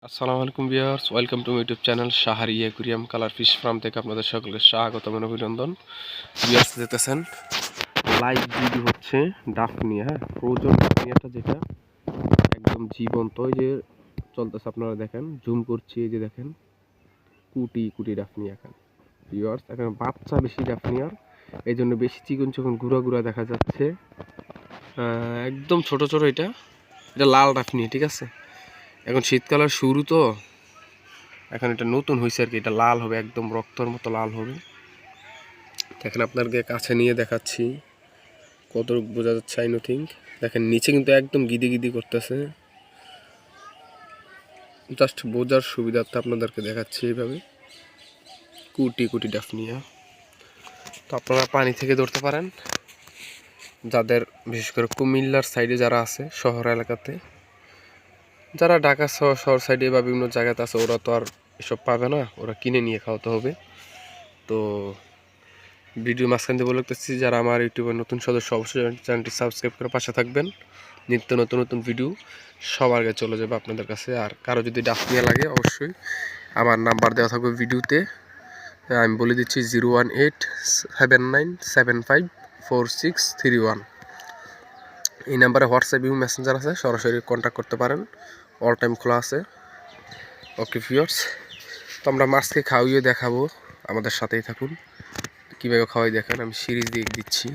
আসসালামু আলাইকুম viewers, welcome to my YouTube channel Shahari aquarium colour fish farm থেকে আপনাদের সকলকে স্বাগতম এবং অভিনন্দন। ভিউয়ার্স দেখতেছেন লাইভ ভিডিও হচ্ছে ডাফনিয়া, হ্যাঁ, ফ্রোজন ডাফনিয়াটা যেটা একদম জীবন্ত, ওই যে চলতেছে, আপনারা দেখেন, জুম করছি, এই যে দেখেন কুটি কুটি ডাফনিয়া। এখন ভিউয়ার্স এখানে বাচ্চা বেশি ডাফনিয়ার, এই জন্য বেশি চিকন চিকন ঘুরা ঘুরা দেখা যাচ্ছে, একদম ছোট ছোট। এটা লাল ডাফনিয়া, ঠিক আছে। এখন শীতকালের শুরু তো, এখন এটা নতুন হয়েছে আর কি, এটা লাল হবে, একদম রক্তর মতো লাল হবে। দেখেন আপনাদেরকে কাছে নিয়ে দেখাচ্ছি কত বোঝা যাচ্ছে, আই নো থিঙ্ক। দেখেন নিচে কিন্তু একদম গিদি গিদি করতেছে, জাস্ট বোঝার সুবিধার্থে আপনাদেরকে দেখাচ্ছি এইভাবে কুটি কুটি ডাফনিয়া। তো আপনারা পানি থেকে ধরতে পারেন, যাদের বিশেষ করে কুমিল্লার সাইডে যারা আছে, শহর এলাকাতে, যারা ঢাকা শহর সাইডে বা বিভিন্ন জায়গাতে আছে, ওরা তো আর এসব পাবে না, ওরা কিনে নিয়ে খাওয়াতে হবে। তো ভিডিও মাঝখান দিয়ে বলে রাখতেছি, যারা আমার ইউটিউবের নতুন সদস্য অবশ্যই চ্যানেলটি সাবস্ক্রাইব করে পাশে থাকবেন। নিত্য নতুন নতুন ভিডিও সবার আগে চলে যাবে আপনাদের কাছে। আর কারো যদি ডাফনিয়া লাগে, অবশ্যই আমার নাম্বার দেওয়া থাকবে ভিডিওতে, আমি বলে দিচ্ছি 01879754631। এই নাম্বারে হোয়াটসঅ্যাপ এবং মেসেঞ্জার আছে, সরাসরি কন্ট্যাক্ট করতে পারেন, অল টাইম খোলা আছে। ওকে ভিউয়ার্স, তো আমরা মাছকে খাওয়িয়ে দেখাবো, আমাদের সাথেই থাকুন। কীভাবে খাওয়াই দেখেন, আমি সিরিজ দিয়ে দিচ্ছি।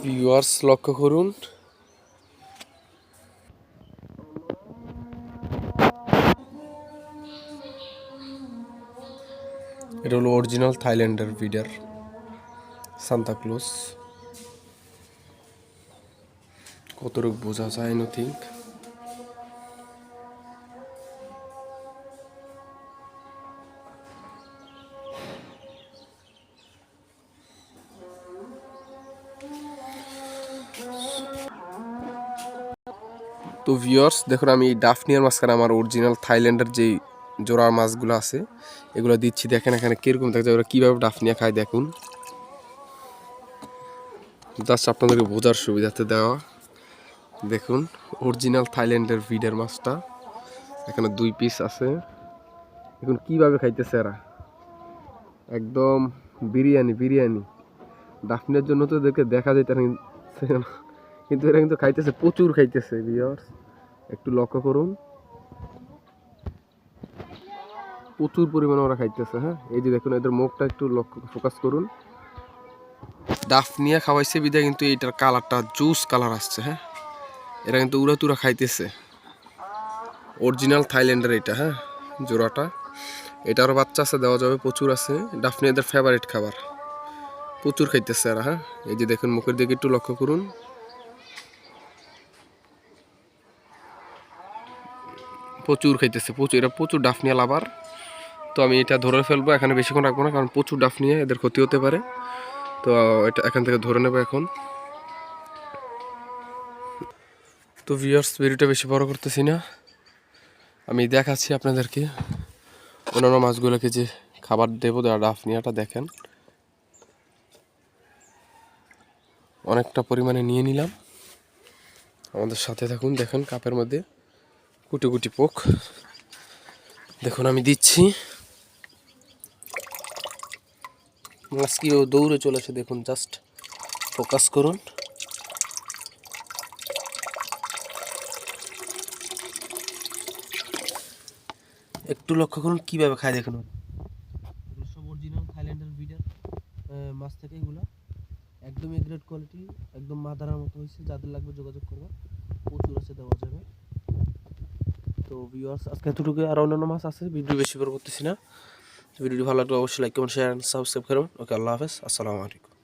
ভিউয়ার্স লক্ষ্য করুন, এটা হলো অরিজিনাল থাইল্যান্ডের বিডার সান্তাক্লজ। কতটুকু বোঝা যায় নো থিঙ্ক। তো ভিউয়ার্স দেখুন, আমি এই ডাফনিয়ার মাঝখানে আমার অরিজিনাল থাইল্যান্ডের যেই জোড়ার মাছগুলো আছে এগুলো দিচ্ছি। দেখেন এখানে কীরকম দেখা যায়, ওরা কীভাবে ডাফনিয়া খায় দেখুন। জাস্ট আপনাদেরকে বোঝার সুবিধাতে দেওয়া। দেখুন অরিজিনাল থাইল্যান্ডের ভিডার মাছটা, এখানে 2 পিস আছে। এখন কীভাবে খাইতেছে এরা, একদম বিরিয়ানি বিরিয়ানি। ডাফনিয়ার জন্য তো এদেরকে দেখা যেত না, কিন্তু এরা কিন্তু খাইতেছে, প্রচুর খাইতেছে। ভিউয়ার্স একটু লক্ষ্য করুন, প্রচুর পরিমাণে ওরা খাইতেছে। হ্যাঁ, এই যে দেখুন এদের মুখটা একটু লক্ষ্য ফোকাস করুন। ডাফনিয়া খাওয়াইছে বিদায় কিন্তু এইটার কালারটা জুস কালার আসছে। হ্যাঁ, এরা কিন্তু উড়াতুরা খাইতেছে, অরিজিনাল থাইল্যান্ডের এটা। হ্যাঁ, জোড়াটা, এটারও বাচ্চা আছে, দেওয়া যাবে, প্রচুর আছে। ডাফনিয়াদের ফেভারিট খাবার, প্রচুর খাইতেছে এরা। হ্যাঁ, এই যে দেখুন মুখের দিকে একটু লক্ষ্য করুন, প্রচুর খাইতেছে, প্রচুর। এরা প্রচুর ডাফনিয়া লাভার। তো আমি এটা ধরে ফেলবো, এখানে বেশিক্ষণ রাখবো না, কারণ প্রচুর ডাফনিয়া, এদের ক্ষতি হতে পারে। তো এটা এখান থেকে ধরে নেবো এখন। তো ভিউয়ার্স ভিডিওটা বেশি বড় করতেছি না, আমি দেখাচ্ছি আপনাদেরকে অন্যান্য মাছগুলোকে যে খাবার দেবো। ডাফনিয়াটা দেখেন অনেকটা পরিমাণে নিয়ে নিলাম, আমাদের সাথে থাকুন। দেখেন কাপের মধ্যে কুটি কুটি পোক, দেখুন আমি দিচ্ছি। মাছ কি দৌড়ে চলেছে দেখুন, জাস্ট ফোকাস করুন। একটু লক্ষ্য করুন কীভাবে খায় দেখুন। সব অরিজিনাল থাইল্যান্ডের বিডার মাছ থেকে এগুলো, একদম এ গ্রেড কোয়ালিটি, একদম মাদারার মতো হয়েছে। যাদের লাগবে যোগাযোগ করবে, প্রচুর আছে, দেওয়া যাবে। তো ভিউয়ার্স আজকে এতটুকু, আর অন্যান্য মাছ আছে, ভিডিও বেশি বড় করতেছি না। ভিডিওটি ভালো লাগলে অবশ্যই লাইক কমেন্ট শেয়ার সাবস্ক্রাইব করুন। ওকে, আল্লাহ হাফেজ, আসসালামু আলাইকুম।